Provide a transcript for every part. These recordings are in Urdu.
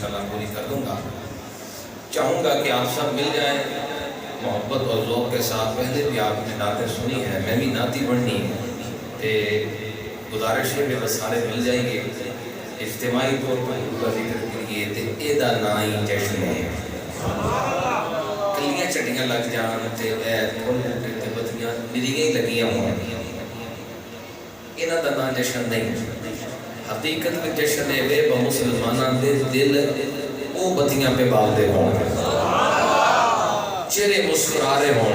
انشاءاللہ پوری کر دوں گا۔ چاہوں گا کہ آپ سب مل جائیں محبت اور ذوق کے ساتھ۔ پہلے بھی آپ نے نعتیں سنی ہیں، میں بھی نعتی پڑھنی ہے، کہ گزارش ہے کہ بس سارے مل جائیں گے اجتماعی طور پر حضور کا ذکر کریے تے ایدہ نائی جشن ہے، کلیاں چٹیاں لگ جان تے اے پھول تے بتیاں نریاں لگیاں ہوں، انہاں دا نا جشن نہیں۔ حقیقت میں جشن ہے وے با مسلماناں دے دل او بتیاں پہ بال دے ہوں، چہرے مسکرارے ہوں،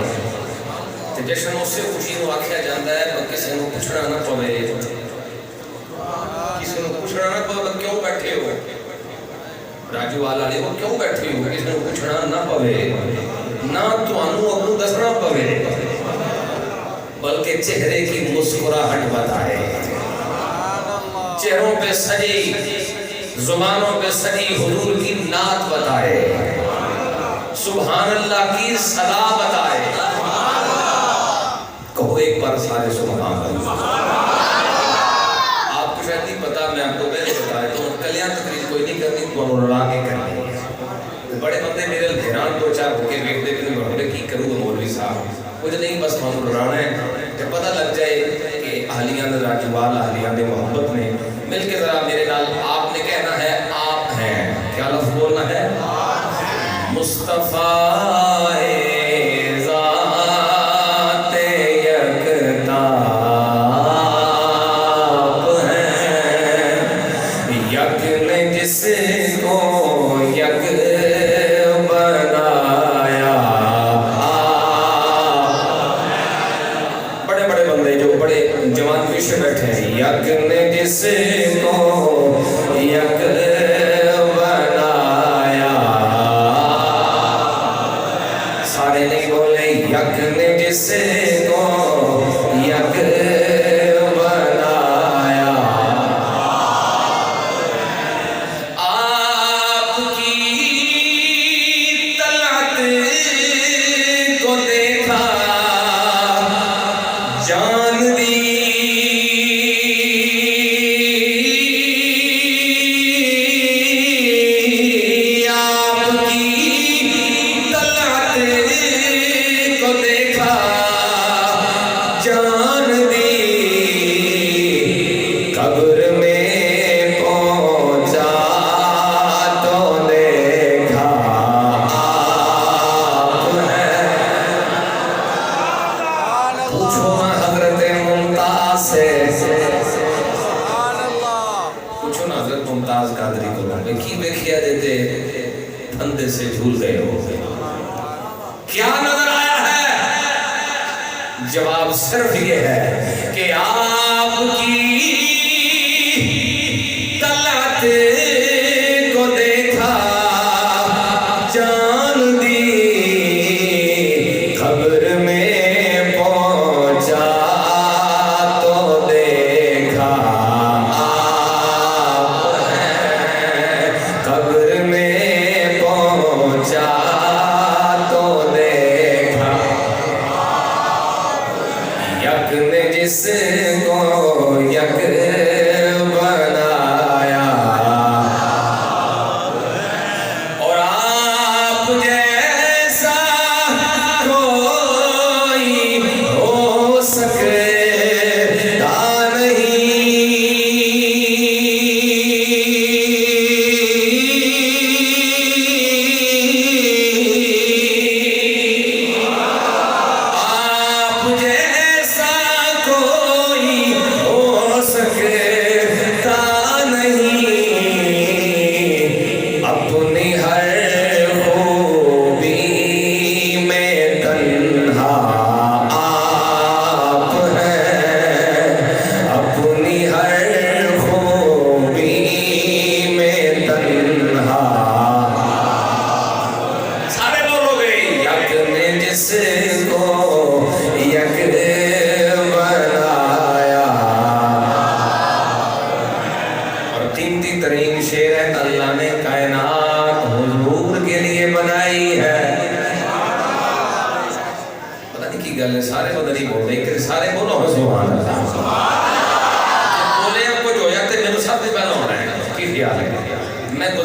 تے جشن اس سے خوشی نو آکھیا جاندہ ہے پر کسی نو پوچھنا نہ پوے، کسی نو پوچھنا نہ پوے کیوں بیٹھے ہو، راجو والا لے وہ کیوں بیٹھے ہو، کسی نو پوچھنا نہ پوے، نہ تو انو اپنو دسنا پوے، بلکہ چہرے کی مسکراہٹ بتائے، چہروں پہ سجی زبانوں پہ سجی حضور کی نعت بتائے، سبحان اللہ کی صدا بتائے، کہو ایک بار سارے سبحان اللہ۔ آپ کو شاید نہیں پتا، میں آپ کو پہلے بتایا تو کلیاں تقریر کوئی نہیں کرنی، تو رڑا کے کرنی۔ بڑے بندے میرے گھران دو چار ہو کے بیٹھ دے کہ بڑے کی کروں گا مولوی صاحب، کچھ نہیں بس ہم لڑانا ہے کہ پتہ لگ جائے کہ اہلیان راجوال اہلیان محبت نے مل کے ذرا میرے نال آپ نے کہنا ہے آپ ہیں، کیا لفظ بولنا ہے؟ مصطفیٰ ذات یکتا آپ ہیں، یک نے جس کو یک بنایا آپ، بڑے بڑے بندے جو بڑے جوان پیچھے بیٹھے ہیں، یک نے جس کو یک یک نے جس کو یک بنایا، آپ کی طلعت کو دیکھا جان دی، اندھے سے جھول گئے ہو، کیا نظر آیا ہے؟ جواب صرف یہ ہے کہ آپ کی طلعت کو دیکھا جان دی، قبر میں پہنچا تو دیکھا آپ ہیں، قبر میں یک نے جس کو یک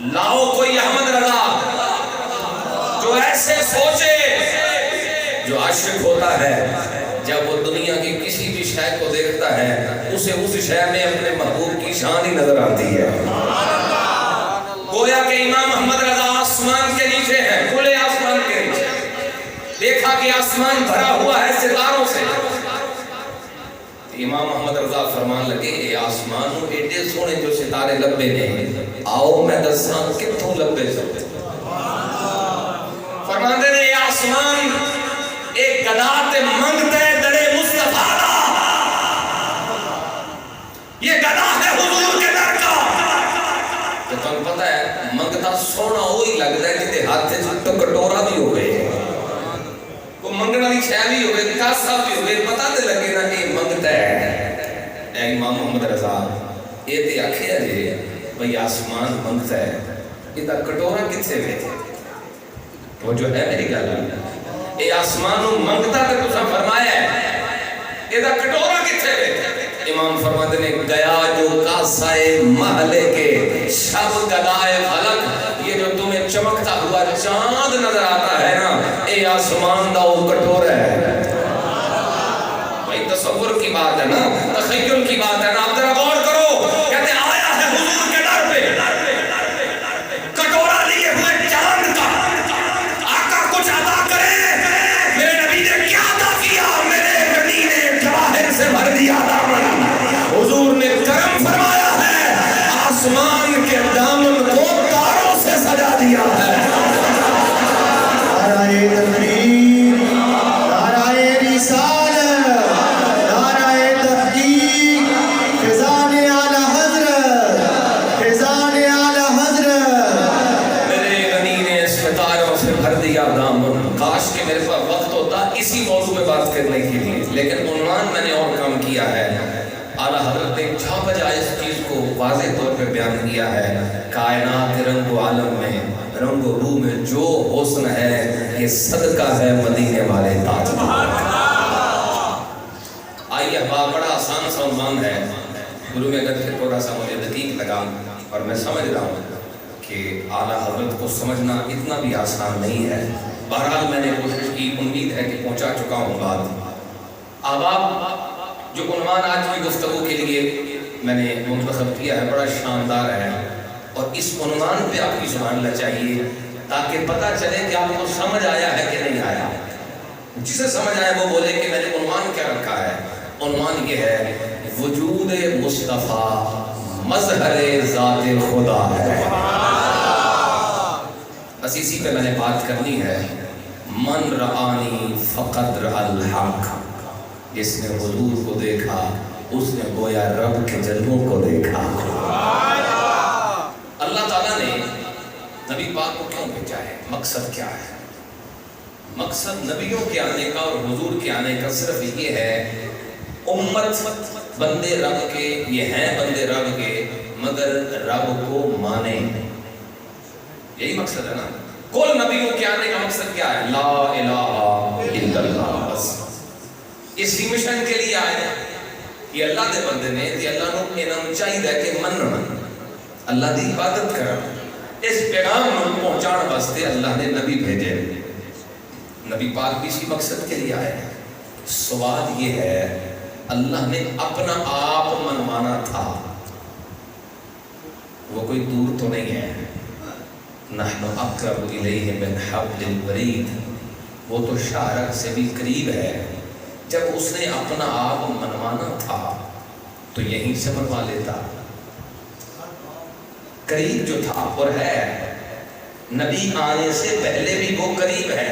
لاؤ کوئی احمد رضا جو ایسے سوچے. جو عاشق ہوتا ہے جب وہ دنیا کی کسی بھی شے کو دیکھتا ہے اسے اس شے میں اپنے محبوب کی شان ہی نظر آتی ہے. گویا کہ امام احمد رضا آسمان کے نیچے ہے، کھلے آسمان کے نیچے. دیکھا کہ آسمان بھرا ہوا ہے ستاروں سے. امام محمد رضا فرمان لگے اے آسمان ایڈے سونے جو ستارے لبے نے، آؤ میں دساں کتوں لبے سونے. فرمان دے اے آسمان ایک گدا تے منگتے دڑے مصطفیٰ دا. یہ گدا ہے حضور کے در کا. تو تم پتہ ہے منگتا سونا وہی لگتا ہے جتے ہاتھ سے کٹورا بھی ہو گئے، وہ منگن والی شے بھی ہوئے، کاسا بھی ہوئے، پتہ تے لگے نا کہ منگتا ہے. اے امام محمد رضا یہ تے آکھیا جی بھئی آسمان منگتا ہے، یہ کٹورا کتنے میں تھے؟ وہ جو ہے میری گل اے آسمانوں منگتا تے تساں فرمایا ہے یہ کٹورا کتنے میں؟ امام فرماتے نے گیا جو کاسائے محلے کے شب گدائے فلک. یہ جو تمہیں چمکتا ہوا چاند نظر آتا ہے نا اے آسمان دا وہ کٹورا ہے. بھائی تصور کی بات ہے نا، تخیل کی بات ہے نا. آپ ذرا غور کرو، کہتے آیا ہے حضور کے در پہ کٹورا لیے ہوئے چاند کا. آقا کچھ عطا کرے. میرے نبی نے کیا عطا کیا؟ میرے نبی نے جواہر سے بھر دیا دامن. حضور نے کرم فرمایا ہے، آسمان کے دامن کو تاروں سے سجا دیا ہے. نعرہ تکبیر، نعرہ رسالت، نعرہ تحقیق، فیضان اعلی حضرت، فیضان اعلی حضرت. میرے غنی نے ستاروں سے بھر دیا دامن. کاش کہ میرے پاس وقت ہوتا اسی موضوع میں بات کرنے کے لیے، لیکن عنوان میں نے اور کام کیا ہے. اعلیٰ حضرت نے جا بجا اس چیز کو واضح طور پہ بیان کیا ہے. کائنات رنگ و عالم میں، رنگ و روح میں جو حسن ہے یہ صدقہ ہے مدینے والے تاجدار. آئیے احباب، بڑا آسان سا عنوان ہے. گرو میں اگر تھوڑا سا مجھے دقیق لگا اور میں سمجھ رہا ہوں کہ اعلیٰ حضرت کو سمجھنا اتنا بھی آسان نہیں ہے. بہرحال میں نے کوشش کی، امید ہے کہ پہنچا چکا ہوں بات. احباب جو عنوان آج کی گفتگو کے لیے میں نے منتخب کیا ہے بڑا شاندار ہے، اور اس عنوان پہ آپ کی زبان لچائیے تاکہ پتہ چلے کہ آپ کو سمجھ آیا ہے کہ نہیں آیا. جسے سمجھ آیا وہ بولے کہ میں نے عنوان کیا رکھا ہے. عنوان یہ ہے وجود مصطفیٰ مظہر ذات خدا ہے. بس اسی پہ میں نے بات کرنی ہے. من رآنی فقد رأى الحق. جس نے حضور کو دیکھا اس نے گویا رب کے جلووں کو دیکھا. اللہ تعالیٰ نے نبی پاک کو کیوں بھیجا ہے؟ مقصد کیا ہے؟ مقصد نبیوں کے آنے کا اور حضور کے آنے کا صرف یہ ہے امت بندے رب کے، یہ ہیں بندے رب کے مگر رب کو مانے. یہی مقصد ہے نا. کل نبیوں کے آنے کا مقصد کیا ہے؟ لا الہ الا اللہ. بس اسی مشن کے لیے آئے ہیں. یہ اللہ دے بندے نے کہ اللہ نو انہاں چاہیے کہ مننا، اللہ دی عبادت کرنا. اس پیغام کو پہنچانے واسطے اللہ نے نبی بھیجے. نبی پاک بھی اسی مقصد کے لیے آئے ہیں. سوال یہ ہے اللہ نے اپنا آپ منوانا تھا، وہ کوئی دور تو نہیں ہے. نحن اقرب الیہ من حبل الورید. وہ تو شاہرگ سے بھی قریب ہے. جب اس نے اپنا آپ منوانا تھا تو یہیں سے منوا لیتا. قریب جو تھا اور ہے، نبی آنے سے پہلے بھی وہ قریب ہے.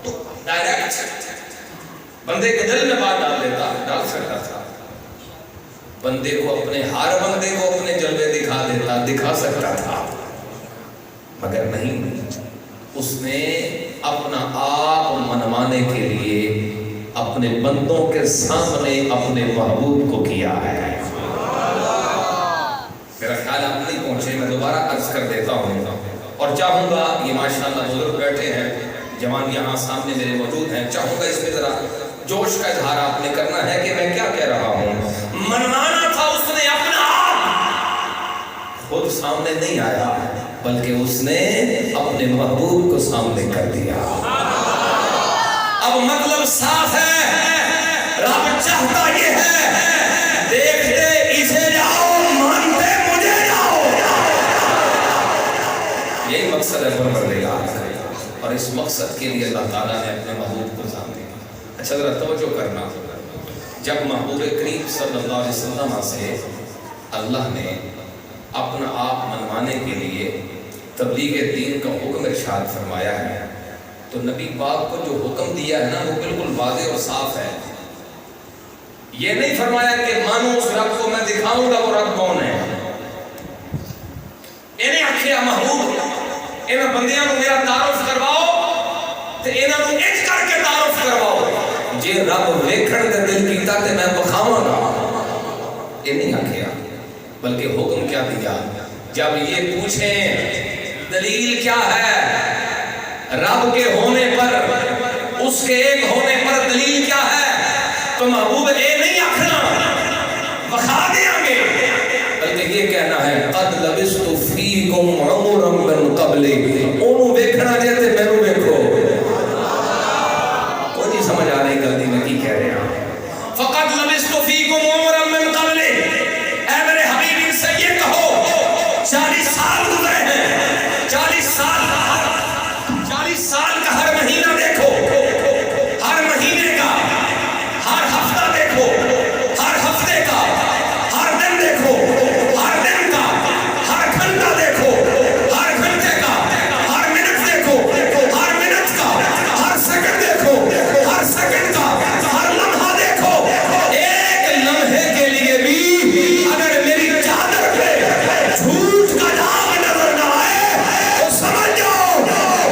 تو ڈائریکٹ بندے کے دل میں بات ڈال دیتا، ڈال سکتا تھا. بندے کو اپنے، ہر بندے کو اپنے جلوے دکھا دیتا، دکھا سکتا تھا، مگر نہیں. اس نے اپنا آپ منوانے کے لیے اپنے بندوں کے سامنے اپنے محبوب کو کیا ہے. میرا خیال آپ نہیں پہنچے، میں دوبارہ عرض کر دیتا ہوں اور چاہوں گا، یہ ماشاءاللہ بزرگ بیٹھے ہیں، جوان یہاں سامنے میرے موجود ہیں، چاہوں گا اس میں ذرا جوش کا اظہار آپ نے کرنا ہے کہ میں کیا کہہ رہا ہوں. منوانا تھا اس نے اپنا آپ. خود سامنے نہیں آیا بلکہ اس نے اپنے محبوب کو سامنے کر دیا۔ اب مطلب صاف ہے، رب چاہتا یہ ہے دیکھتے اسے جاؤ، مانتے مجھے جاؤ۔ یہی مقصد ہے پروردگار کا، اور اس مقصد کے لیے اللہ تعالیٰ نے اپنے محبوب کو سامنے۔ اچھا ذرا توجہ کرنا، جب محبوب کریم صلی اللہ علیہ وسلم سے اللہ نے اپنا آپ منوانے کے لیے تبلیغ دین کا حکم ارشاد فرمایا ہے، تو نبی پاک کو جو حکم دیا ہے نا وہ بالکل واضح اور صاف ہے۔ یہ نہیں فرمایا کہ مانو اس رب کو، میں دکھاؤں گا وہ رب کون ہے۔ انہیں آکھیا محبوب انہاں بندیاں نو میرا تعارف کرواؤ تے انہاں نو اج کر کے تعارف کرواؤ، جے رب ویکھن تے دل کیتا تے میں بخاواں گا۔ یہ نہیں آکھیا، بلکہ حکم کیا دیا، جب یہ پوچھیں دلیل کیا ہے رب کے ہونے پر، اس کے ایک ہونے پر دلیل کیا ہے، تو محبوب اے نہیں آکھنا بخا دیاں گے، بلکہ یہ کہنا ہے قد لبثت فیکم عمرا من قبل، انہوں ویکھنا جاتے میں نو ویکھو۔ کوئی نہیں سمجھ آ رہی غلطی میں کی کہہ رہے ہیں۔ فقد لبثت فیکم عمرا من قبل، اے میرے حبیب ان سے یہ کہو 40 سال گزرے ہیں، 40 سال کا ہر مہینہ دیکھو، ہر مہینے کا ہر ہفتہ دیکھو، ہر ہفتے کا ہر دن دیکھو، ہر دن کا ہر گھنٹہ دیکھو، ہر گھنٹے کا ہر منٹ دیکھو، ہر منٹ کا ہر سیکنڈ دیکھو، ہر سیکنڈ کا ہر لمحہ دیکھو۔ ایک لمحے کے لیے بھی اگر میری چادر پہ جھوٹ کا داغ نظر نہ آئے تو سمجھ جاؤ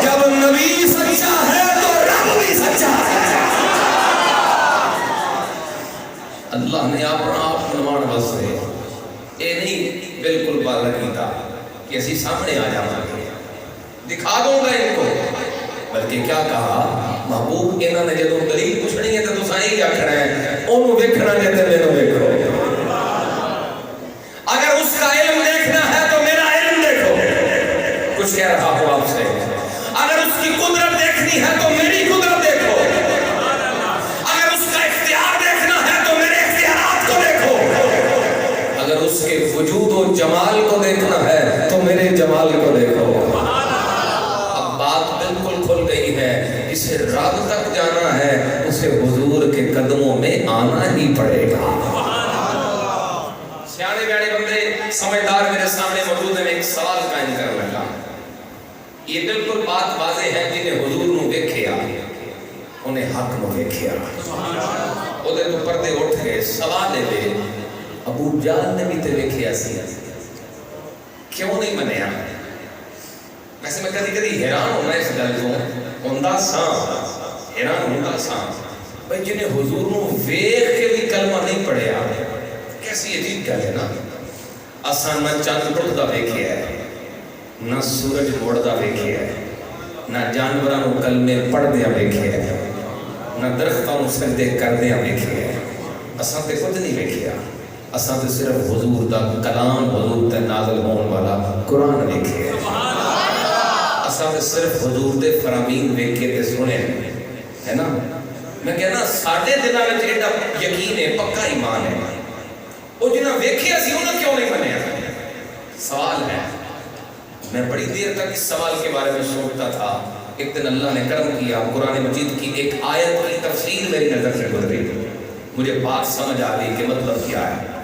جب نبی سچا ہے تو رب بھی سچا ہے۔ اللہ نے اپنا آپ منوان واسطے یہ نہیں بالکل بالا کیتا کہ اسی سامنے آ جانا دکھا دوں گا ان کو، بلکہ کیا کہا محبوب انہوں نے جدوں دلیل پوچھنی ہے تو تساں ہی آکھنا ہے انہوں ویکھنا جاتے مینوں ویکھو، اگر اس کا علم دیکھنا ہے تو میرا علم دیکھو، کچھ کہہ رہا ہوں آپ سے، اگر اس کی قدرت دیکھنی ہے تو میری قدرت دیکھو، اگر اس کا اختیار دیکھنا ہے تو میرے اختیارات کو دیکھو، اگر اس کے وجود و جمال کو دیکھنا ہے تو میرے جمال کو دیکھو۔ اب بات بالکل کھل گئی ہے، اسے رب تک جانا ہے اسے حضور کے قدموں میں آنا ہی پڑے گا۔ سیانے بیانے بندے سمجھدار میرے سامنے موجود ہیں، میں ایک سوال قائم کر لگا، یہ بالکل بات واضح ہے جنہیں حضور نو دیکھیا انہیں حق نو دیکھیا، وہ دے تو پردے اٹھ گئے، سوال لے ابو جہل نے بھی تے دیکھیا سی، کیوں نہیں منیا؟ ویسے میں کدی کدی حیران ہونا اس گل کو، ہوندا ساں حیران ہوندا ساں بھائی جنہیں حضور نو ویکھ کے بھی کلمہ نہیں پڑھیا، کیسی عجیب گل ہے نا۔ اساں نہ چند ٹکدا ویکھیا ہے، نہ سورج موڑدا ویکھیا ہے، نہ جانوراں نو کلمے پڑھدیاں ویکھیا ہے، نہ درختاں نو سجدے کردیاں ویکھیا ہے، اساں تے کچھ نہیں ویکھیا، اساں تے صرف حضور دا کلام، حضور تے نازل ہون والا قرآن ویکھیا ہے، اساں تے صرف حضور دے فرامین ویکھے تے سنے ہے نا۔ میں کہنا ساڈے دلاں وچ ایڈا یقین ہے، پکا ایمان ہے، وہ جنہاں ویکھیا سی انہاں کیوں نہیں منیا؟ سوال ہے۔ میں بڑی دیر تک اس سوال کے بارے میں سوچتا تھا، ایک دن اللہ نے کرم کیا، قرآن مجید کی ایک آیت کی تفسیر میری نظر سے گزری، مجھے بات سمجھ آ گئی کہ مطلب کیا ہے۔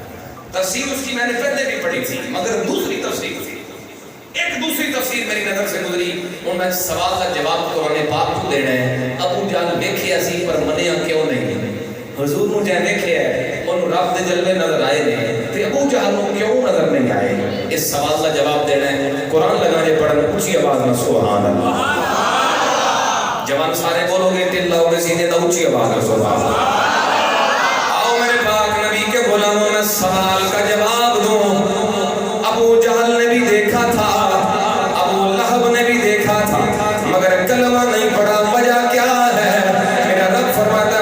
تفسیر اس کی میں نے پہلے بھی پڑھی تھی مگر دوسری تفسیر تھی، ایک دوسری تفسیر میری نظر سے گزری، اور میں سوال کا جواب قرآن پاک کو دینا ہے۔ ابو جہل ویکھیا سی پر منیا کیوں نہیں؟ حضور نو جے ویکھیا ہے انہوں رب دے جلوے نظر آئے نے تے ابو جہل نو کیوں نظر نہیں آئے؟ اس سوال کا جواب دینا ہے، قرآن لگانے پڑھن اونچی آواز میں سبحان اللہ، جوان سارے بولو گے دل لاؤ گے سیدھے تو اونچی آواز میں سبحان اللہ۔ آؤ میرے پاک نبی کے غلاموں میں سوال کا جواب دوں۔ ابو جہل نے بھی دیکھا تھا، ابو لہب نے بھی دیکھا تھا، مگر کلمہ نہیں پڑھا، وجہ کیا ہے؟ میرا رب فرماتا ہے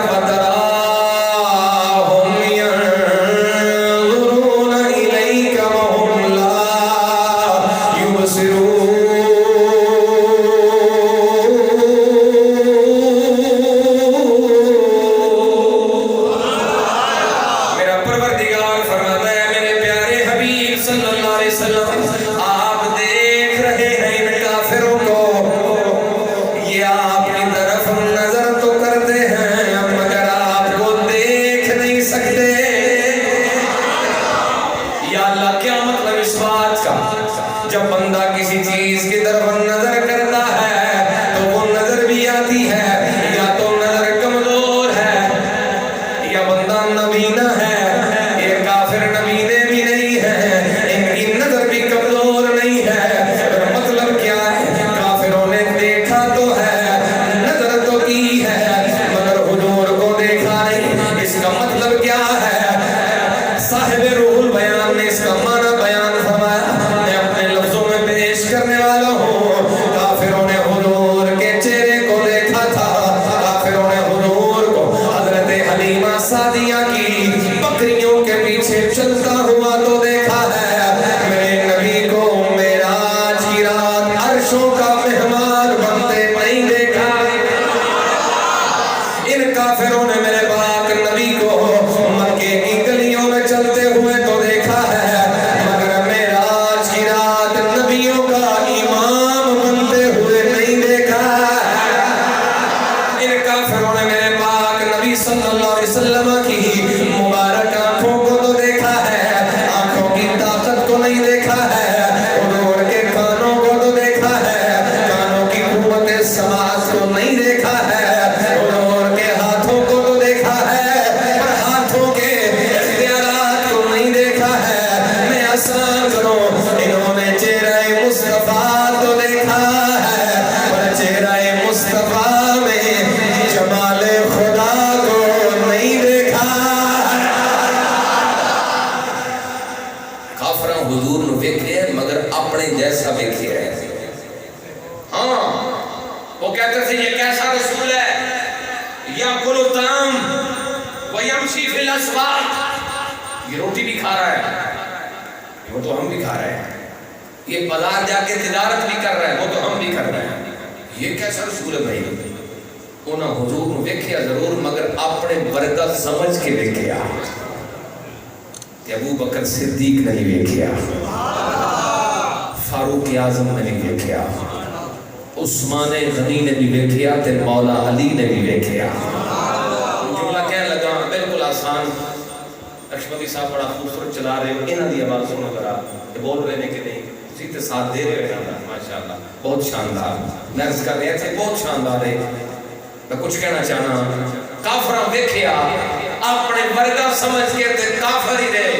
سماعت کو نہیں دیکھا ہے، حضور کے ہاتھوں کو تو دیکھا ہے، پر ہاتھوں کے اختیارات کو نہیں دیکھا ہے۔ میں آسان کروں، انہوں نے چہرہ مصطفیٰ تو دیکھا ہے، پر چہرہ مصطفیٰ میں جمال خدا کو نہیں دیکھا۔ کافراں حضور نو ویکھے مگر اپنے جیسا ویکھے ہے۔ ہاں وہ کہتے تھے یہ کیسا رسول ہے، یاکل الطعام ویمشی فی الاسواق، یہ روٹی بھی کھا رہا ہے، وہ تو ہم بھی کھا رہے ہیں، یہ بازار جا کے تجارت بھی کر رہا ہے، وہ تو ہم بھی کر رہے ہیں، یہ کیسا رسول ہے بھائی؟ انہاں حضور نو ویکھیا ضرور مگر اپنے ورگا سمجھ کے ویکھیا۔ کہ ابو بکر صدیق نہیں ویکھیا، فاروق اعظم نے بھی ویکھیا، عثمان غنی نے بھی ویکھیا تے مولا علی نے بھی ویکھیا۔ جملہ کہنے لگا بالکل آسان، اشمدی صاحب بڑا خوبصورت چلا رہے ہو، انہاں دی آواز سنو ذرا، یہ بول رہے ہیں کہ نہیں، اسی تے ساتھ دے رہے ہیں، ماشاءاللہ بہت شاندار، میں عرض کر رہے تھے بہت شاندار ہے۔ میں کچھ کہنا چاہنا، کافراں ویکھیا اپنے ورگا سمجھ کے تے کافر ہی رہے۔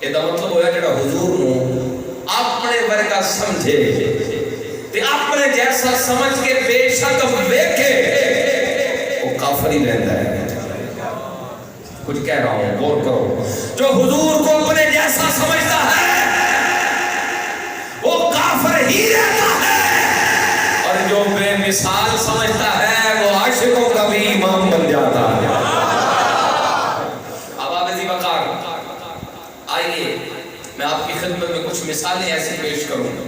یہ دا مطلب ہویا جڑا حضور نو اپنے ورگا سمجھے تے اپنے جیسا سمجھ کے بے شک ویکھے، وہ کافر ہی رہتا ہے۔ کچھ کہہ رہا ہوں، غور کرو، جو حضور کو اپنے جیسا سمجھتا ہے وہ کافر ہی رہتا ہے، اور جو بے مثال سمجھتا ہے وہ عاشقوں کا بھی امام بن جاتا ہے۔ اب آبادی وقار آئیے میں آپ کی خدمت میں کچھ مثالیں ایسی پیش کروں گا۔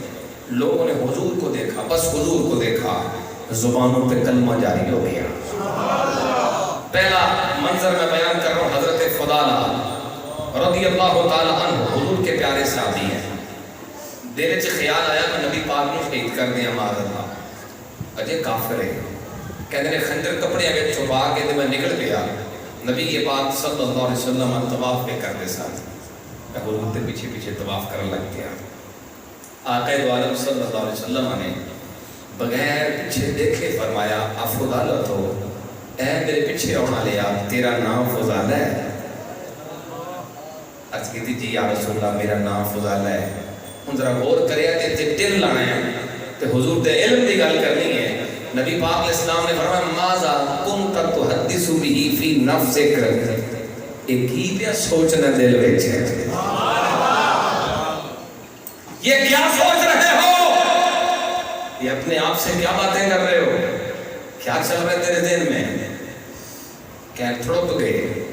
لوگوں نے حضور کو دیکھا، بس حضور کو دیکھا، زبانوں پہ کلمہ جاری ہو گیا۔ پہلا منظر میں بیان کر رہا ہوں، حضرت فضالہ رضی اللہ تعالی عنہ حضور کے پیارے صحابی ہیں۔ دل چ خیال آیا میں نبی پاک نو شہید کر دیا، معاذ اللہ، اجے کافر ہے، کہتے ہیں خنجر کپڑے میں چھپا کے تے میں نکل گیا، نبی یہ بات صلی اللہ علیہ وسلم طواف پہ کرتے ساتھ میں حضور کے پیچھے پیچھے طواف کرنے لگ گیا۔ آقا دو عالم صلی اللہ علیہ وسلم نے بغیر پیچھے دیکھے فرمایا فضالہ تو اے میرے پیچھے آنا لیا، تیرا نام فضالہ ہے؟ عرض کی تھی جی یا رسول اللہ میرا نام فضالہ ہے۔ ہن ذرا غور کریا تے دل لانا ہے تے حضور دے علم دی گل کرنی ہے۔ نبی پاک علیہ السلام نے فرمایا ماذا کنت تحدث به فی نفسک، ایک ہی پیا سوچنا دل وچ ہے، یہ کیا سوچ رہے ہو، یہ اپنے آپ سے کیا باتیں کر رہے ہو، کیا چل رہے تیرے ذہن میں؟ کہنے تھڑپ گئے،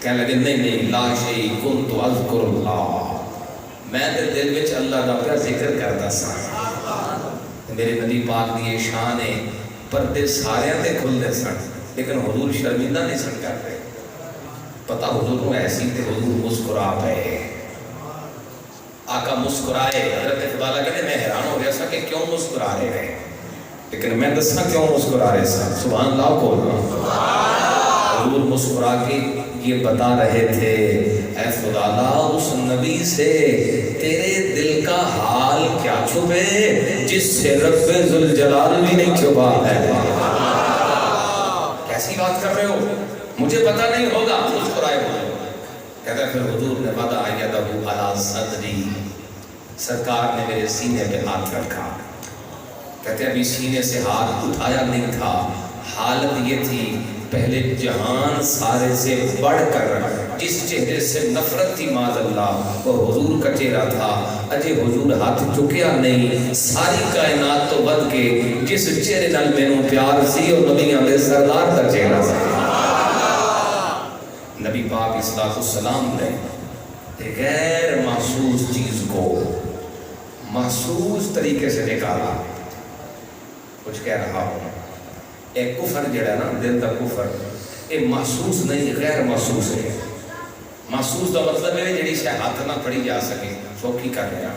کہنے لگے نہیں نہیں لا شیء کنت اذکر اللہ، میں تے دل وچ اللہ دا پیا ذکر کردا سا۔ میرے نبی پاک دی شان ہے، پردے سارے تے کھلدے سن لیکن حضور شرمندہ نہیں سن کر رہے، پتہ حضور کو ایسی تے حضور مسکرا پئے۔ آقا مسکرائے، حضرت فضالہ کہتے میں حیران ہو گیا سا کہ کیوں مسکرا رہے ہیں، لیکن میں دسنا کیوں مسکرا رہے سا، سبحان اللہ کو حضور مسکرا کے یہ بتا رہے تھے اے فضالہ اس نبی سے تیرے دل کا حال کیا چھپے جس سے رب ذوالجلال بھی نہیں چھپا ہے۔ کیسی بات کر رہے ہو، مجھے پتہ نہیں ہوگا، مسکرائے ہوئے۔ کہتا ہے پھر حضور نے وضع یدہ علی صدری، سرکار نے میرے سینے پہ ہاتھ رکھا، کہتے ہیں ابھی سینے سے ہاتھ اٹھایا نہیں تھا، حالت یہ تھی پہلے جہان سارے سے بڑھ کر جس چہرے سے نفرت تھی معاذ اللہ وہ حضور کا چہرہ تھا، اجے حضور ہاتھ چکیا نہیں، ساری کائنات تو بد کے جس چہرے نال مینوں پیار سی اور نبیاں دے سردار کا چہرہ سی۔ نبی پاک صلی اللہ علیہ وسلم نے غیر محسوس چیز کو محسوس طریقے سے نکالا۔ کچھ کہہ رہا ہوں، ایک کفر جڑا نا دل کا کفر، یہ محسوس نہیں غیر محسوس ہے۔ محسوس کا مطلب ہے جڑی سے ہاتھ نہ پڑی جا سکے، سوکھی کر رہا،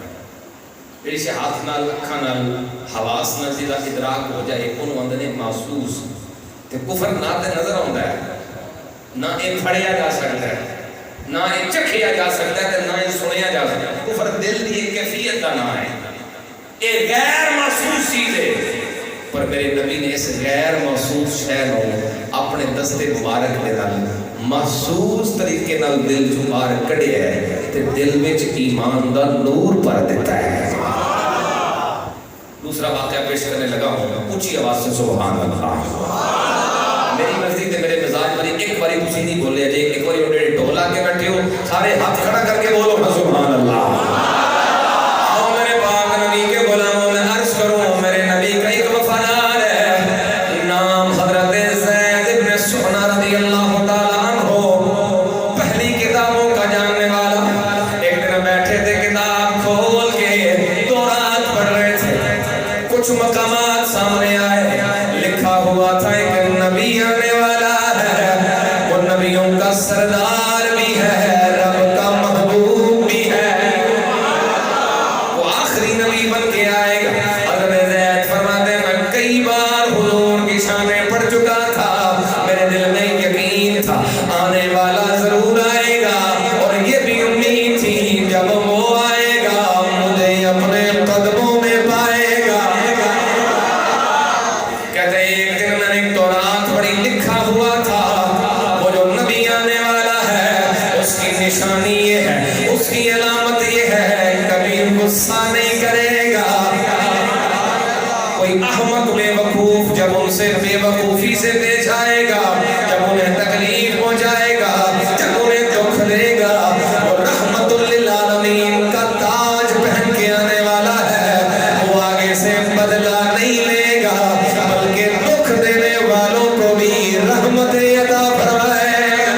جڑی سے ہاتھ نال اکھاں نال حواس نال زیادہ ادراک ہو جائے انہوں اندر محسوس۔ تے کفر نہ تے نظر آتا ہے، نہ یہ پھڑیا جا سکتا ہے، نہ یہ چکھیا جا سکتا ہے، نہ یہ سنیا جا سکتا ہے۔ کفر دل کی ایک کیفیت کا نام ہے، یہ غیر محسوس چیز ہے۔ پر میرے نبی نے اس غیر محسوس شے نو اپنے دستے مبارک دے نال محسوس طریقے نال دل چوں باہر کڈیا ہے تے دل وچ ایمان دا نور بھر دیتا ہے. دوسرا واقعہ پیش کرنے لگا ہوں, اونچی آواز سے سبحان اللہ. میری مرضی تے میرے مزاج والی ایک باری تسی نہیں بولے جے, ایک باری اونڈے ڈھول لا کے بیٹھے ہو سارے ہاتھ کھڑا کر کے بولو نا سبحان اللہ. آؤ میرے پاک نبی کے غلاموں میں عرض کروں, میرے نبی کا ایک وفادار ہے, نام حضرت زید بن سہنہ رضی اللہ تعالیٰ عنہ, پہلی کتابوں کا جاننے والا. ایک دن بیٹھے تھے کتاب کھول کے تورات پڑھ رہے تھے, کچھ مقامات سامنے آئے, لکھا ہوا تھا ایک نبی آنے والا ہے, وہ نبیوں کا سردار بھی ہے, رب کا محبوب بھی ہے, وہ آخری نبی بن کے آئے گا. حضرت زید فرماتے ہیں میں کئی بار حضور کی شانیں پڑھ چکا تھا, میرے دل میں یقین تھا آنے والا ضرور آئے گا, اور یہ بھی امید تھی جب وہ آئے گا مجھے اپنے قدموں میں پائے گا. کہتے ایک دن میں نے تورات پڑھی, لکھا ہوا تھا وہ جو نبی آنے والا ہے اس کی نشانی یہ ہے, اس کی علامت یہ ہے, کبھی غصہ نہیں کرے گا. کوئی احمق بے وقوف جب ان سے بے وقوفی سے پیش آئے گا, جب انہیں تکلیف پہنچائے گا, جب انہیں دکھ دے گا, وہ رحمت للعالمین کا تاج پہن کے آنے والا ہے, وہ آگے سے بدلہ نہیں لے گا بلکہ دکھ دینے والوں کو بھی رحمت عطا فرمائے گا.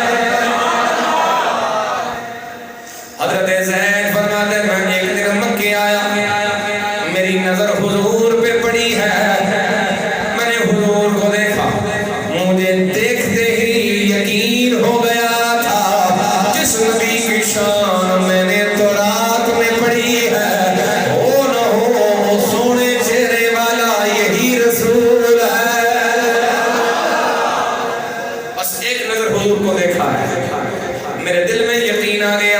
حضرت زید فرماتے ہیں میں ایک دن مکے آیا, میری نظر حضور پہ پڑی ہے, میں نے حضور کو دیکھا, مجھے دیکھتے ہی یقین ہو گیا تھا جس نبی کی شان میں نے تورات میں پڑھی ہے وہ نہ ہو وہ سونے چہرے والا یہی رسول ہے. بس ایک نظر حضور کو دیکھا ہے, میرے دل میں یقین آ گیا,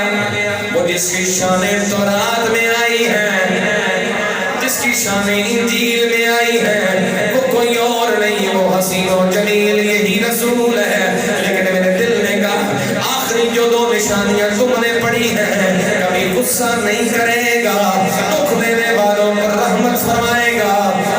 وہ جس کی شانیں تورات میں آئی ہیں, جس کی شانیں انجیل میں آئی ہیں, وہ کوئی اور نہیں, وہ حسین و جمیل یہی رسول ہے. لیکن میرے دل نے کہا آخری جو دو نشانیاں تم نے پڑھی ہیں, کبھی غصہ نہیں کرے گا, دکھ دینے والوں پر رحمت فرمائے گا,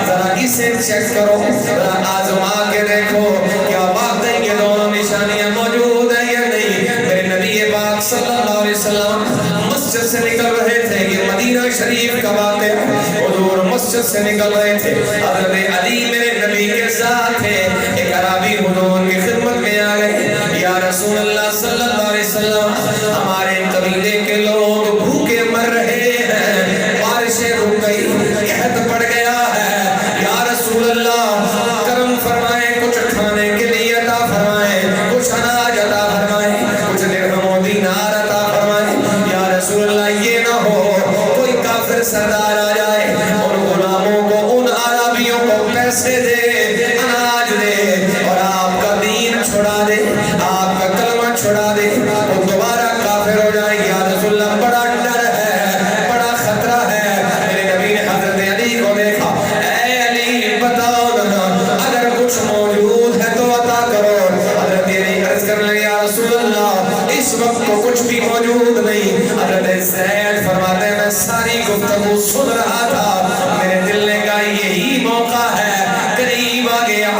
ذرا اسے چیک کرو, ذرا آزما کے دیکھو کیا واقعی یہ دونوں نشانیاں موجود ہیں یا نہیں. میرے نبی پاک صلی اللہ علیہ وسلم مسجد سے نکل رہے تھے, یہ مدینہ شریف کا واقعہ, حضور مسجد سے نکل رہے تھے, حضرت علی میرے نبی کے ساتھ تھے, ایک عربی حضور کی خدمت میں آ گئے, یا رسول اللہ صلی اللہ علیہ وسلم ہمارے قبیلے کے لوگ بھوکے مر رہے ہیں, بارشیں رک گئی, قحط پڑ گیا ہے, یا رسول اللہ کرم فرمائیں, کچھ کھانے کے لیے عطا فرمائیں, کچھ اناج عطا فرمائیں, کچھ درہم و دینار عطا فرمائیں. یا رسول اللہ یہ نہ ہو کوئی کافر سردار آ جائے, ان غلاموں کو ان عربیوں کو پیسے دے, اناج دے, اور آپ کا دین چھڑا دے, آپ کا کلمہ چھڑا دے, وہ دوبارہ کافر ہو جائے. یا رسول اللہ بڑا ڈر ہے, بڑا خطرہ ہے. میرے نبی نے حضرت علی کو دیکھا, اے علی بتاؤ نا اگر کچھ موجود ہے تو عطا کرو. حضرت علی عرض کرنے لگے یا رسول اللہ اس وقت تو کچھ بھی موجود نہیں. حضرت زید فرماتے ہیں میں ساری گفتگو سن رہا تھا, میرے دل نے کہا یہی موقع ہے, قریب آ گیا.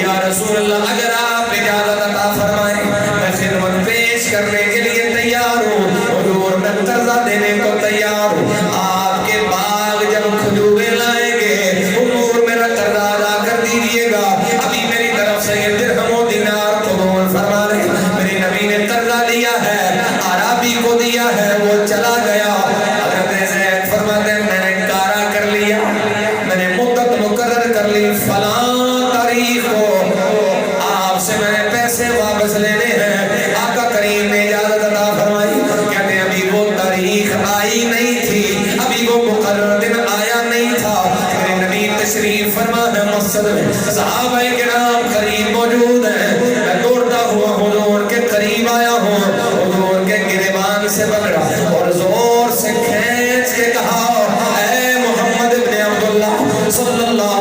یا رسول اللہ اگر آپ اجازت عطا فرمائیں میں خدمت پیش کرنے کے لیے تیار ہوں, حضور میں قرضہ دینے کو تیار ہوں. آپ کے باغ جب کھجوریں لائیں گے حضور میرا قرضہ ادا کر دیجئے گا, ابھی میری طرف سے یہ درہم و دینار قبول فرما لیں. میرے نبی نے قرضہ لیا ہے, عربی کو دیا ہے, وہ چلا گیا. حضرت زید فرماتے ہیں میں نے کارا کر لیا, میں نے مدت مقرر کر لی, فلاں تاریخ کو آپ سے میں نے پیسے واپس لینے ہیں, آقا کریم نے اجازت عطا فرمائی. کہتے ہیں ابھی وہ تاریخ آئی نہیں تھی, ابھی وہ مقرر دن آیا نہیں تھا. میرے نبی تشریف فرما ہے مسجد میں, صحابہ کرام قریب موجود ہیں, میں دوڑتا ہوا حضور کے قریب آیا ہوں, حضور کے گریبان سے پکڑا اور زور سے کھینچ کے کہا اے محمد ابن عبداللہ صلی اللہ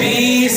20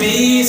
20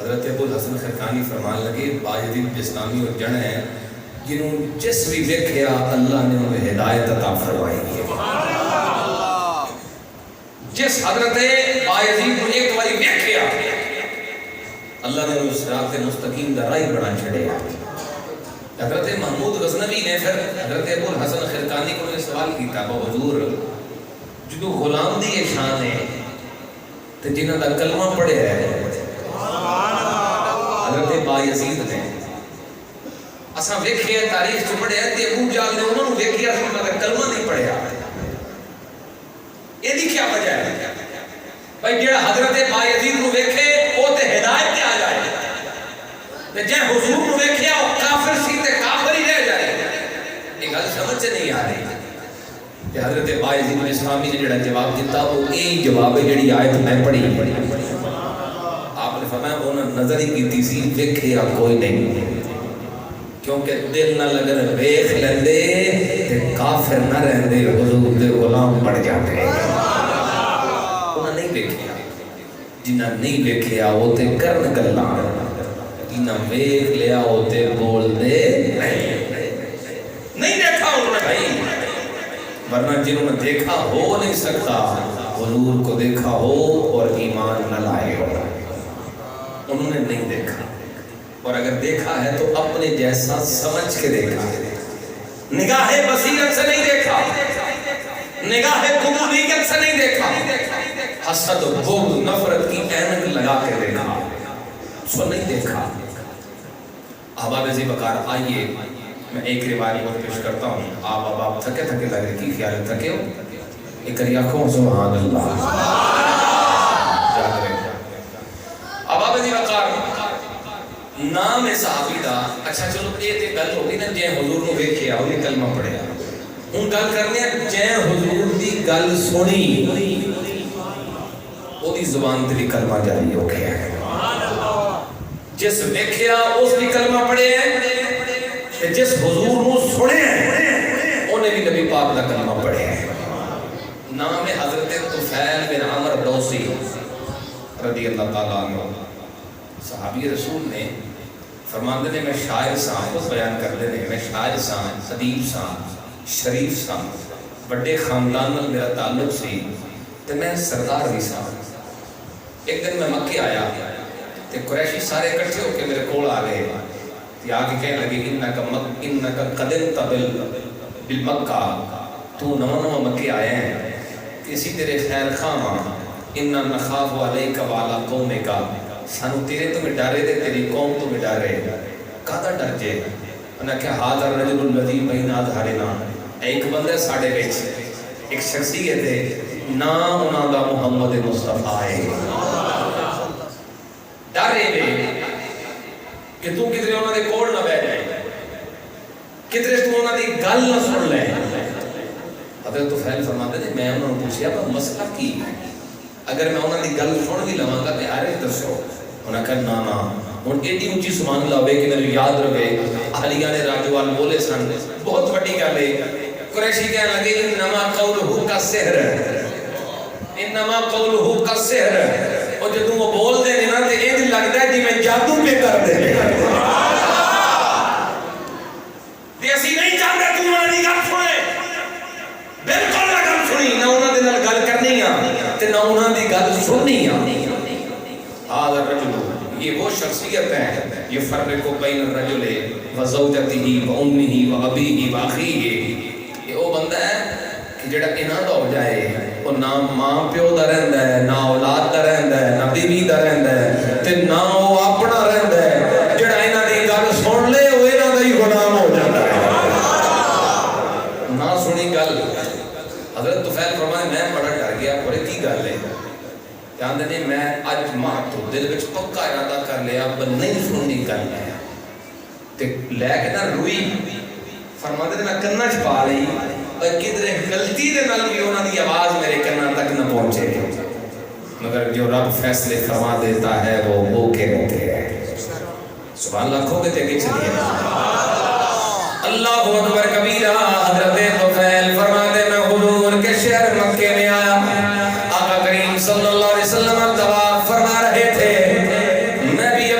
حضرت ابو الحسن خرقانی فرمان لگے باجدید بستامی اور جن ہیں جنہوں جس بھی دیکھیا اللہ نے انہیں ہدایت عطا فرمائی ہے. جس حضرت باجدید کو ایک باری دیکھیا اللہ نے انہیں صراط مستقیم دا راہ بنا چھڑیا. حضرت محمود غزنوی نے پھر حضرت ابو الحسن خرقانی کو نے سوال کیتا حضور جو غلام دی شان ہے تے جنہاں دا کلمہ پڑھیا ہے حضرت بایزید نے اساں ویکھیا تاریخ چ پڑھیا تے ابو جہل نے انہاں نوں ویکھیا تے انہاں دا کلمہ نہیں پڑھیا. ایدی کیا وجہ ہے بھائی جڑا حضرت بایزید نوں ویکھے او تے ہدایت تے آ جائے تے جے حضور نوں ویکھیا او کافر سی تے کافر ہی رہ جائے. یہ گل سمجھ نہیں آ رہی کہ حضرت بایزید اسلامی نے جڑا جواب دیتا وہ یہی جواب ہے جڑی آیت میں پڑھی. آپ نے فرمایا وہ نظر ہی کیتی سی ویکھیا کوئی نہیں کیونکہ دل نہ لگن ویکھ لیندے تے کافر نہ رہندے حضور دے غلام بن جاتے. انہاں نہیں ویکھیا جنہاں نہیں ویکھیا وہ تے کرن گلاں جنہاں ویکھ لیا وہ تے بول دے نہیں دیکھا انہوں نے بھائی ورنہ جنہوں نے دیکھا ہو نہیں سکتا حضور کو دیکھا ہو اور ایمان نہ لائے ہو. انہوں نے نہیں دیکھا اور اگر دیکھا ہے تو اپنے جیسا سمجھ کے دیکھا ہے. نگاہ بصیرت سے نہیں دیکھا نگاہ قبولیت سے نہیں دیکھا حسد و بغض نفرت کی اینک لگا کے دیکھا سو نہیں دیکھا. احباب ذی وقار آئیے میں ایک روایت اور پیش کرتا ہوں. آپ تھکے تھکے لگ رہے کی خیال ہے تھکے ہو ایک کری آنکھوں سبحان اللہ جاگ رہے. احباب ذی وقار نام صحابی دا اچھا چلو یہ تے گل ہوگی نا جے حضور نو ویکھیا او یہ کلمہ پڑھیا. ہن گل کرنے ہیں جے حضور دی گل سنی او دی زبان تے بھی کلمہ جاری ہو گیا ہے. جس ویکھیا اس بھی کلمہ پڑھے تے جس حضور نو سنے انہیں بھی نبی پاک دا کلمہ پڑھے. نام حضرت طفیل بن عمر دوسی رضی اللہ تعالیٰ عنہ صحابی رسول نے فرماندے نے میں شاعر ساں خود بیان کر دے میں شاعر ساں ادیب ساں شریف ساں بڑے خاندان نال میرا تعلق سی تے میں سردار بھی ساں. ایک دن میں مکے آیا تے قریشی سارے اکٹھے ہو کے میرے کول آ گئے تے آگے کہنے لگے انکا قدمت بالمکہ تو نواں مکے آئے ہیں اسی تیرے خیر خواہ اننا نخاف علیک وعلا قومک سانو تیرے تو میں ڈارے دے تیری قوم تو میں ڈارے کہاں ڈر جے انہا کہ حاضر رجل الذی بین اظہرنا ایک بندہ ساڑھے بیچ ایک شخصیت ہے نام انہاں دا محمد مصطفیٰ ہے. ڈارے میں کہ تو کدھرے انہاں دے کوڑ نہ بہ جائے کدھرے تو انہاں دی گل نہ سن لے. حضرت طفیل فرماتے ہیں میں انہوں نے پوچھیا پر مسئلہ کی اگر میں انہوں نے گل سن بھی لواں گا تے آرے دسو انہوں نے کہا نا ہن ایڈی اونچی سبحان اللہ ہوئے کہ میرے یاد رہے اہلیہ نے راجوال بولے سن بہت بڑی گل ہے. قریشی کہنے لگے انما قولہ کا سحر انما قولہ کا سحر اور جدوں وہ بول دے نا تے انج لگدا ہے جویں جادو پہ کر دے تے اسی نہیں چاہتے تو انہاں دی گل سنے بالکل نہ گل سنی نہ انہاں دے نال گل کرنی تے نہ انہاں دی گل سننی. هذا الرجل یہ وہ شخصیت ہے یہ فرق بین الرجل وزوجته وامه وابيه واخيه. یہ وہ بندہ ہے کہ جڑا انہاں دا ہو جائے وہ نہ ماں پیو دا رہندا ہے نہ اولاد دا رہندا ہے نہ بیوی دا رہندا ہے تے نہ وہ اپنا رہندا ہے. جڑا انہاں دی گل سن لے وہ انہاں دا ہی غلام ہو جاتا ہے. نہ سنی گل حضرت طفیل فرمائے میں بڑا ڈر گیا بڑے کی گل ہے جاندے نے میں اج ماں تو دل وچ پکا ارادہ کر لیا پر نہیں سننی گل ہے تے لے کے نہ روئی فرماتے میں کنا چ پا لئی اور کدھر غلطی دے نال بھی انہاں دی آواز میرے کنا تک نہ پہنچے مگر جو رب فیصلے فرما دیتا ہے وہ ہو کے رہتے ہیں. سبحان اللہ کھو کے تے کے چلیے اللہ اکبر کبیرہ. حضرت طفیل فرماتے میں حضور کے شہر مکے میں آیا آقا کریم صلی اللہ علیہ وسلم طواف فرما رہے تھے میں بھی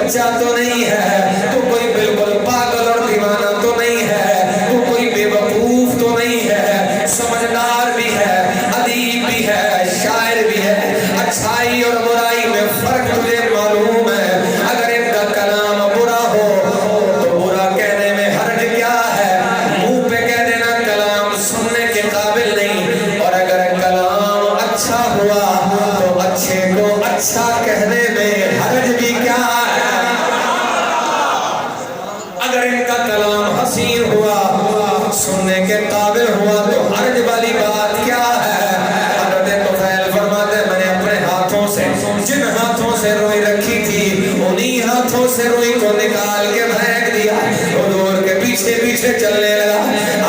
بچہ تو نہیں ہے، تو کوئی بالکل پاگل اور دیوانہ تو نہیں ہے، تو کوئی بے وقوف تو نہیں ہے، سمجھدار بھی ہے، ادیب بھی ہے، شاعر بھی ہے۔ اچھائی اور برائی میں فرق تجھے معلوم ہے۔ اگر ان کا کلام برا ہو تو برا کہنے میں حرج کیا ہے، منہ پہ کہہ دینا کلام سننے کے قابل نہیں، اور اگر کلام اچھا ہوا تو اچھے کو اچھا کہنے میں حرج بھی کیا ہے۔ اگر ان کا کلام حسین ہوا، سننے کے قابل ہوا تو حرج والی بات کیا ہے۔ حضرت طفیل فرماتے ہیں میں نے اپنے ہاتھوں سے جن ہاتھوں سے روئی رکھی تھی انہی ہاتھوں سے روئی کو نکال کے پھینک دیا، حضور کے پیچھے پیچھے چلنے لگا۔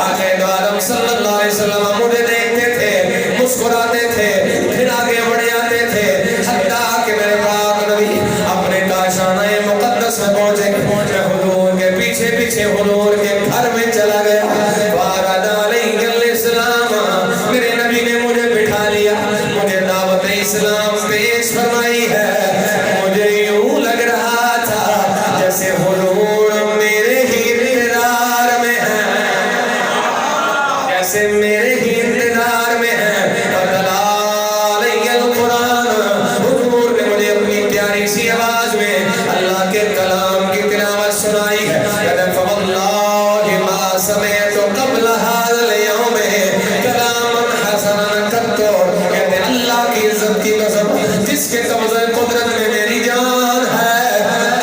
آقا دو عالم صلی اللہ علیہ وسلم مجھے دیکھتے تھے، مسکراتے تھے، پھر آگے بڑھ جاتے تھے، حتیٰ کہ میرے پاک نبی اپنے کاشانہ مقدس میں پہنچے۔ میں حضور کے پیچھے پیچھے حضور کے گھر میں چلا گیا۔ وَعَرَضَ عَلَيْهِ الْإِسْلَامَ، میرے نبی نے مجھے بٹھا لیا، مجھے دعوت اسلام پیش فرمائی ہے۔ مجھے یوں لگ رہا تھا جیسے حضور میرے ہی انتظار میں ہیں، جیسے میرے ہی انتظار میں ہیں۔ فَتَلَا عَلَيَّ الْقُرْآنَ، حضور نے مجھے اپنی پیاری سی آواز میں اللہ کے کلام کی تلاوت سنائی ہے۔ کہتے ہیں فَوَاللَّهِ مَا سَمِعْتُ قَبْلَ هَذَا الْيَوْمِ كَلَامًا حَسَنًا قَطُّ، کہتے ہیں اللہ کی عزت کی قسم جس کے قبضہ قدرت میں میری جان ہے،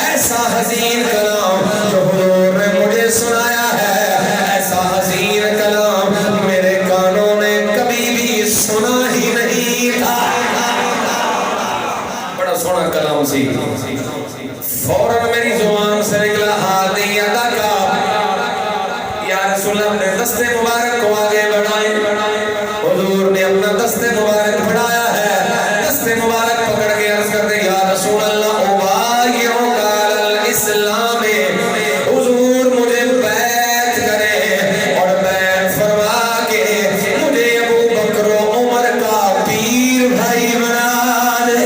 ایسا حسین کلام جو حضور نے مجھے سنایا ہے، ایسا حسین کلام میرے کانوں نے کبھی بھی سنا ہی نہیں تھا۔ بڑا سونا کلام سی، فوراً میری زبان سے نکلا ہاتھ نہیں ادا کا، یا رسول اللہ نے دست مبارک کو آگے بڑھائے۔ حضور نے اپنا دست مبارک بڑھایا ہے، دست مبارک پکڑ کے عرض کرتے یا رسول اللہ ابایعک علی الاسلام، حضور مجھے بیعت کرے اور بیعت فرما کے مجھے ابو بکر و عمر کا پیر بھائی بنا دے۔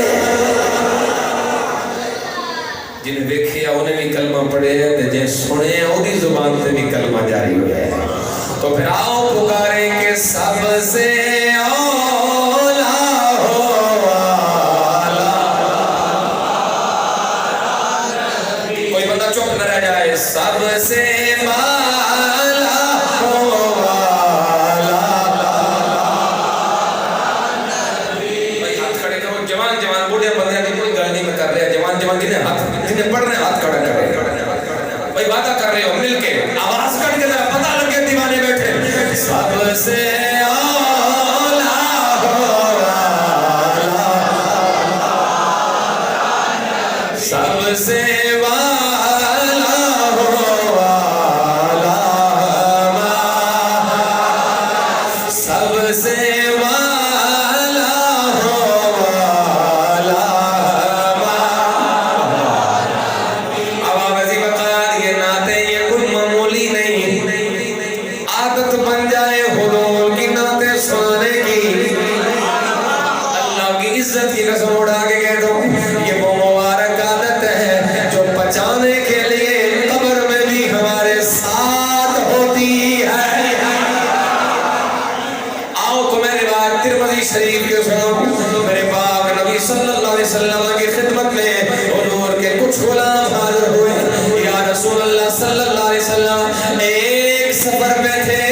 جن دیکھیا انہیں بھی کلمہ پڑھے ہیں، جن سنے وہ دی زبان سے بھی کلمہ جاری ہو جائے۔ تو پھر آؤ پکاریں کہ سب سے اولا ہو والا، کوئی بندہ چپ نہ رہ جائے، سب سے بالا ہو والا۔ بھائی ہاتھ کھڑے کرو، جوان جوان بوڑھے بندے کی کوئی گل نہیں میں کر رہا، جوان جوان جنہیں ہاتھ جنہیں پڑھ رہے ہیں ہاتھ کھڑا کر رہے ہیں، بھائی وعدہ کر رہے ہو مل کے آواز کٹ کے ذرا پتہ لگے دیوانے بیٹھے۔ سب سے اولا ہو والا، سب سے والا ہو والا، سب سے والا ہو والا۔ اب آپ ایسی بتا دیے نعتیں یہ کوئی معمولی نہیں، عادت بن جائے حضور کی نعتیں سنانے کی۔ اللہ کی عزت کی قسم اڑا کے کہہ دو یہ وہ مبارک عادت ہے جو بچانے کے لیے قبر میں بھی ہمارے ساتھ ہوتی ہے۔ آؤ تو میرے بات ترمذی شریف کے سنو، میرے پاک نبی صلی اللہ علیہ وسلم کی خدمت میں حضور کے کچھ غلام حاضر ہوئے۔ یا رسول اللہ صلی اللہ علیہ وسلم ایک سفر پہ تھے،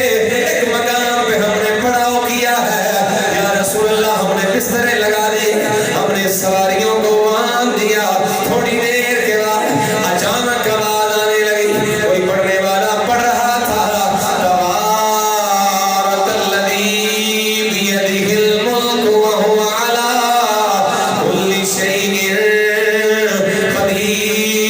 ایک مقام پہ ہم نے پڑاؤ کیا ہے، یا رسول اللہ ہم نے بسترے لگا دی، ہم نے سواریوں کو باندھ دیا۔ تھوڑی دیر کے بعد اچانک آواز آنے لگی، کوئی پڑھنے والا پڑھ رہا تھا تبارک الذی بیدہ الملک وہو علی کل شیء قدیر۔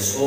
100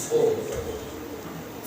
100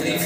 3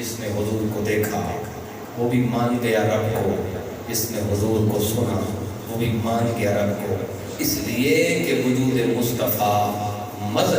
جس نے حضور کو دیکھا وہ بھی مان گیا رب کو، جس نے حضور کو سنا وہ بھی مان گیا رب کو، اس لیے کہ وجود مصطفیٰ مظہر